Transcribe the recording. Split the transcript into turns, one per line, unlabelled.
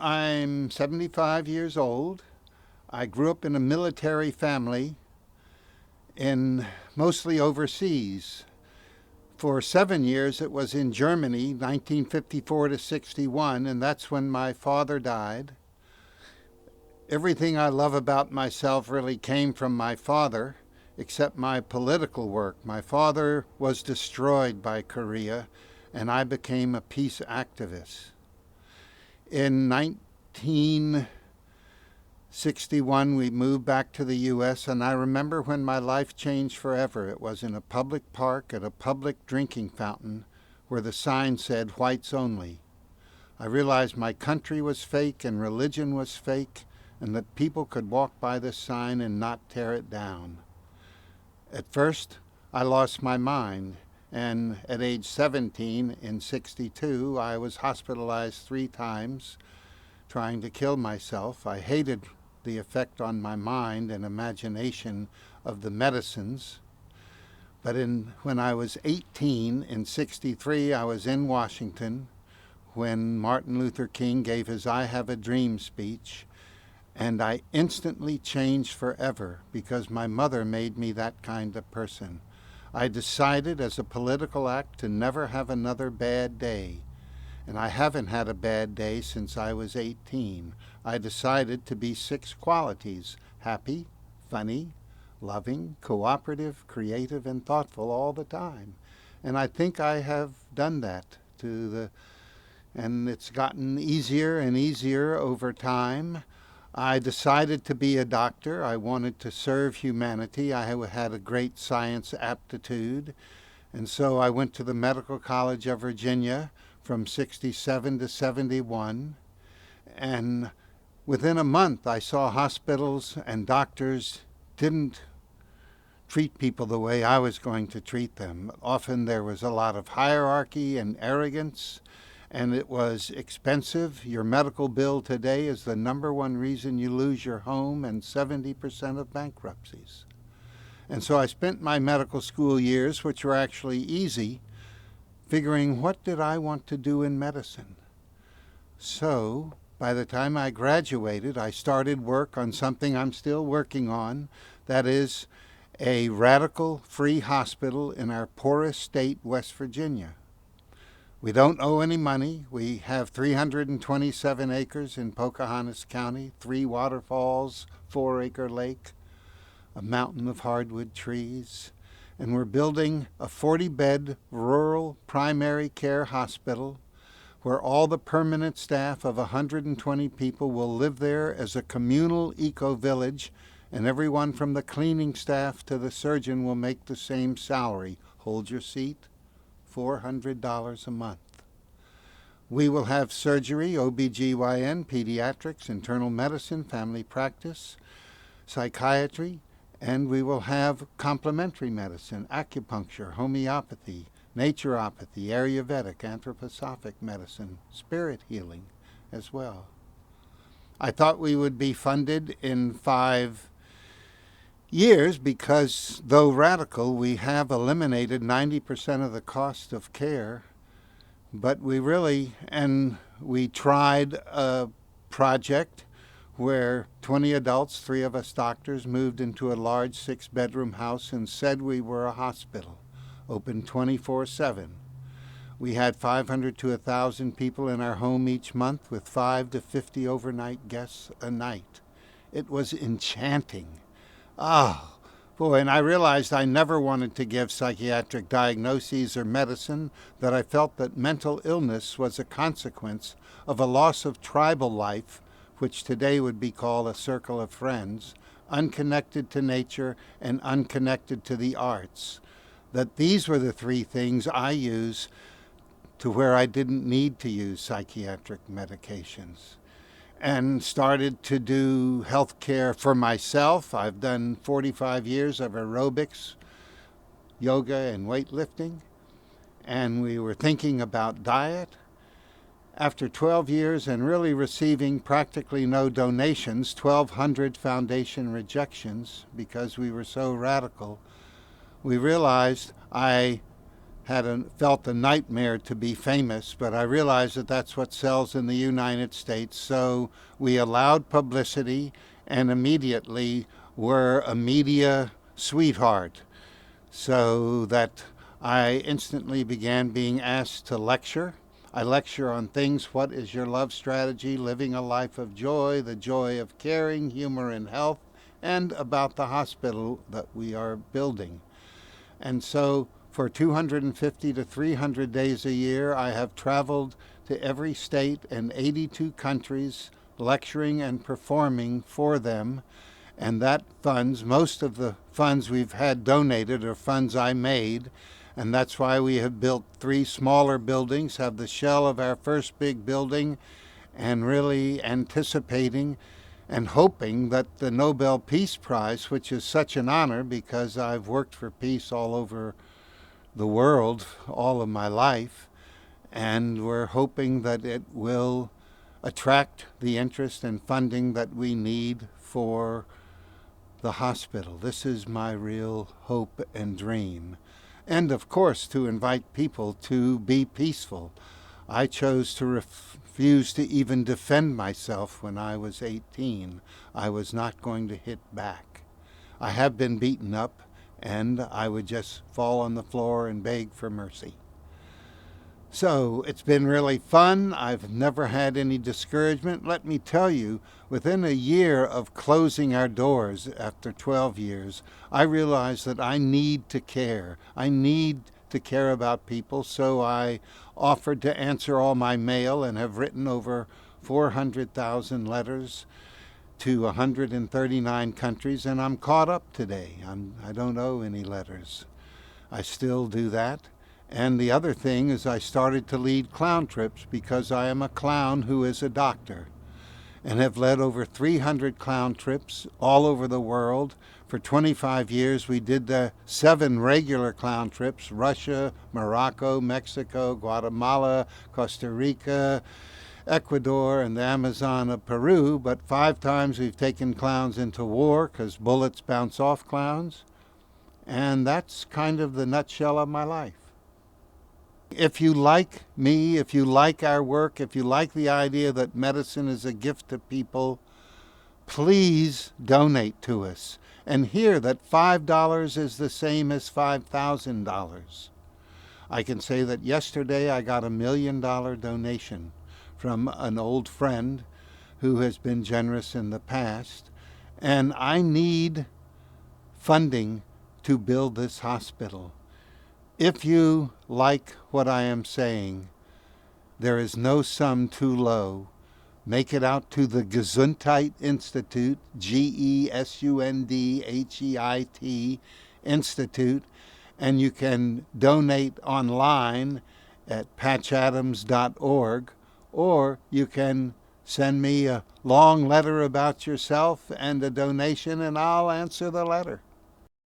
I'm 75 years old. I grew up in a military family in mostly overseas. For 7 years, it was in Germany, 1954 to 61, and that's when my father died. Everything I love about myself really came from my father, except my political work. My father was destroyed by Korea, and I became a peace activist. In 1961, we moved back to the U.S., and I remember when my life changed forever. It was in a public park at a public drinking fountain where the sign said whites only. I realized my country was fake and religion was fake, and that people could walk by this sign and not tear it down. At first, I lost my mind, and at age 17 in 62, I was hospitalized 3 times trying to kill myself. I hated the effect on my mind and imagination of the medicines. But when I was 18 in 63, I was in Washington when Martin Luther King gave his I Have a Dream speech, and I instantly changed forever because my mother made me that kind of person. I decided as a political act to never have another bad day. And I haven't had a bad day since I was 18. I decided to be 6 qualities: happy, funny, loving, cooperative, creative, and thoughtful all the time. And I think I have done that and it's gotten easier and easier over time. I decided to be a doctor. I wanted to serve humanity. I had a great science aptitude. And so I went to the Medical College of Virginia from 67 to 71. And within a month, I saw hospitals and doctors didn't treat people the way I was going to treat them. Often there was a lot of hierarchy and arrogance, and it was expensive. Your medical bill today is the number one reason you lose your home and 70% of bankruptcies. And so I spent my medical school years, which were actually easy, figuring what did I want to do in medicine. So by the time I graduated, I started work on something I'm still working on, that is a radical free hospital in our poorest state, West Virginia. We don't owe any money. We have 327 acres in Pocahontas County, 3 waterfalls, 4-acre lake, a mountain of hardwood trees, and we're building a 40-bed rural primary care hospital where all the permanent staff of 120 people will live there as a communal eco-village, and everyone from the cleaning staff to the surgeon will make the same salary. Hold your seat. $400 a month. We will have surgery, OBGYN, pediatrics, internal medicine, family practice, psychiatry, and we will have complementary medicine, acupuncture, homeopathy, naturopathy, Ayurvedic, anthroposophic medicine, spirit healing as well. I thought we would be funded in 5 years because, though radical, we have eliminated 90% of the cost of care. But we tried a project where 20 adults, 3 of us doctors, moved into a large 6-bedroom house and said we were a hospital, open 24/7. We had 500 to 1,000 people in our home each month with 5 to 50 overnight guests a night. It was enchanting. Oh, boy, and I realized I never wanted to give psychiatric diagnoses or medicine, that I felt that mental illness was a consequence of a loss of tribal life, which today would be called a circle of friends, unconnected to nature and unconnected to the arts. That these were the 3 things I use to where I didn't need to use psychiatric medications. And started to do health care for myself. I've done 45 years of aerobics, yoga, and weightlifting. And we were thinking about diet. After 12 years and really receiving practically no donations, 1,200 foundation rejections because we were so radical, we realized I felt a nightmare to be famous, but I realized that that's what sells in the United States. So we allowed publicity and immediately were a media sweetheart, so that I instantly began being asked to lecture. I lecture on things: what is your love strategy, living a life of joy, the joy of caring, humor and health, and about the hospital that we are building. And so for 250 to 300 days a year, I have traveled to every state and 82 countries, lecturing and performing for them. And that funds, most of the funds we've had donated are funds I made. And that's why we have built 3 smaller buildings, have the shell of our first big building, and really anticipating and hoping that the Nobel Peace Prize, which is such an honor because I've worked for peace all over the world all of my life, and we're hoping that it will attract the interest and funding that we need for the hospital. This is my real hope and dream. And of course, to invite people to be peaceful. I chose to refuse to even defend myself when I was 18. I was not going to hit back. I have been beaten up, and I would just fall on the floor and beg for mercy. So it's been really fun. I've never had any discouragement. Let me tell you, within a year of closing our doors after 12 years, I realized that I need to care. I need to care about people, so I offered to answer all my mail and have written over 400,000 letters to 139 countries, and I'm caught up today. I don't owe any letters. I still do that. And the other thing is I started to lead clown trips because I am a clown who is a doctor, and have led over 300 clown trips all over the world. For 25 years we did the 7 regular clown trips: Russia, Morocco, Mexico, Guatemala, Costa Rica, Ecuador, and the Amazon of Peru. But 5 times we've taken clowns into war because bullets bounce off clowns. And that's kind of the nutshell of my life. If you like me, if you like our work, if you like the idea that medicine is a gift to people, please donate to us. And hear that $5 is the same as $5,000. I can say that yesterday I got $1 million donation from an old friend who has been generous in the past. And I need funding to build this hospital. If you like what I am saying, there is no sum too low. Make it out to the Gesundheit Institute, Gesundheit Institute, and you can donate online at patchadams.org, or you can send me a long letter about yourself and a donation, and I'll answer the letter.